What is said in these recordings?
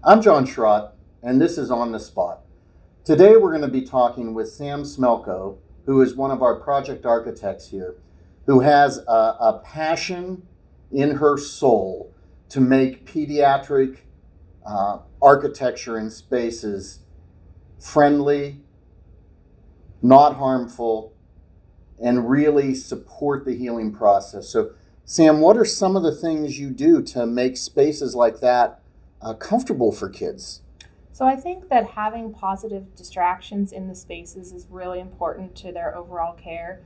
I'm John Schrott, and this is On the Spot. Today we're going to be talking with Sam Smelko, who is one of our project architects here, who has a passion in her soul to make pediatric architecture and spaces friendly, not harmful, and really support the healing process. So, Sam, what are some of the things you do to make spaces like that comfortable for kids? So I think that having positive distractions in the spaces is really important to their overall care.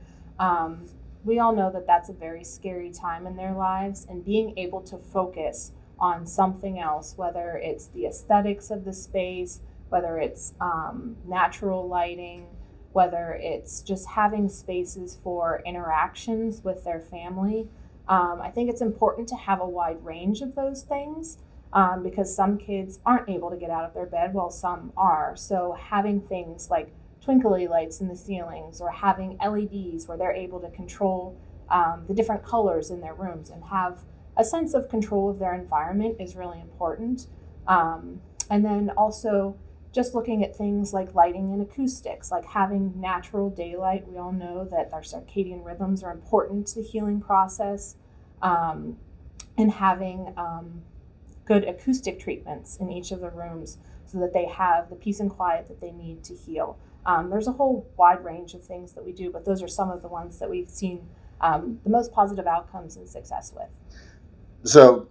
We all know that that's a very scary time in their lives, and being able to focus on something else, whether it's the aesthetics of the space, whether it's natural lighting, whether it's just having spaces for interactions with their family. I think it's important to have a wide range of those things. Because some kids aren't able to get out of their bed while some are. So having things like twinkly lights in the ceilings or having LEDs where they're able to control the different colors in their rooms and have a sense of control of their environment is really important. And then also just looking at things like lighting and acoustics, like having natural daylight. We all know that our circadian rhythms are important to the healing process, and having good acoustic treatments in each of the rooms so that they have the peace and quiet that they need to heal. There's a whole wide range of things that we do, but those are some of the ones that we've seen the most positive outcomes and success with. So,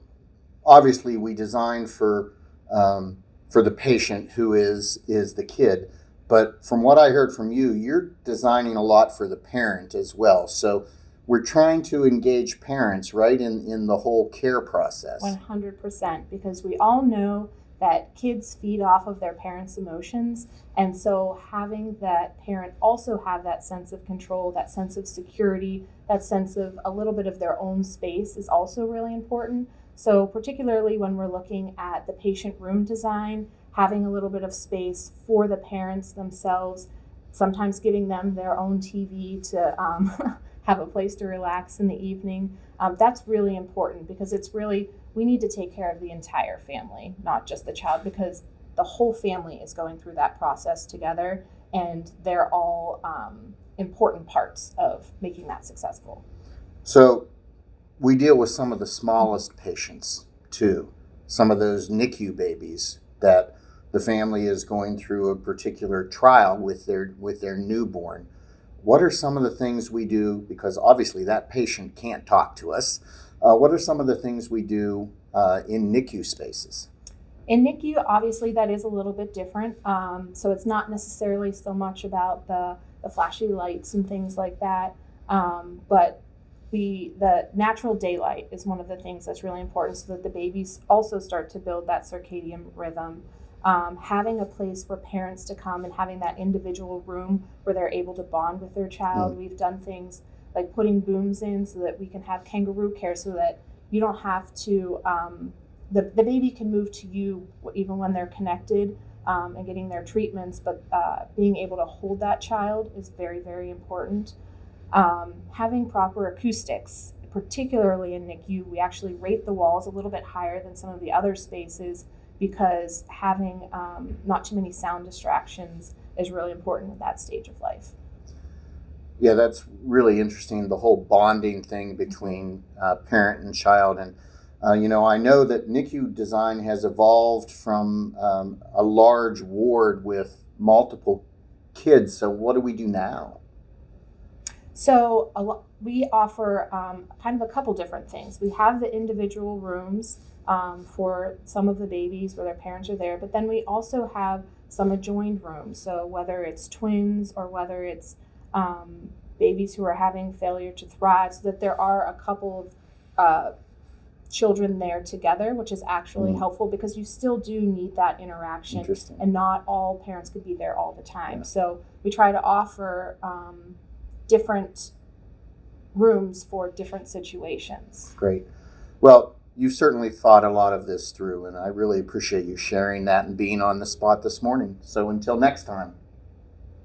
obviously, we design for the patient who is the kid, but from what I heard from you, you're designing a lot for the parent as well. So, we're trying to engage parents, right, in the whole care process. 100%, because we all know that kids feed off of their parents' emotions. And so having that parent also have that sense of control, that sense of security, that sense of a little bit of their own space is also really important. So particularly when we're looking at the patient room design, having a little bit of space for the parents themselves, sometimes giving them their own TV to have a place to relax in the evening. That's really important because we need to take care of the entire family, not just the child, because the whole family is going through that process together, and they're all important parts of making that successful. So we deal with some of the smallest patients too, some of those NICU babies that the family is going through a particular trial with their newborn. What are some of the things we do, because obviously that patient can't talk to us, what are some of the things we do in NICU spaces? In NICU, obviously that is a little bit different. So it's not necessarily so much about the flashy lights and things like that, but the natural daylight is one of the things that's really important so that the babies also start to build that circadian rhythm. Having a place for parents to come and having that individual room where they're able to bond with their child. We've done things like putting booms in so that we can have kangaroo care so that you don't have to, the baby can move to you even when they're connected and getting their treatments, but being able to hold that child is very, very important. Having proper acoustics, particularly in NICU, we actually rate the walls a little bit higher than some of the other spaces because having not too many sound distractions is really important at that stage of life. Yeah, that's really interesting, the whole bonding thing between parent and child. And, I know that NICU design has evolved from a large ward with multiple kids. So what do we do now? So we offer kind of a couple different things. We have the individual rooms for some of the babies where their parents are there, but then we also have some adjoined rooms. So whether it's twins or whether it's babies who are having failure to thrive, so that there are a couple of children there together, which is actually helpful because you still do need that interaction, and not all parents could be there all the time. Yeah. So we try to offer different rooms for different situations. Great. Well, you've certainly thought a lot of this through, and I really appreciate you sharing that and being on the spot this morning. So until next time.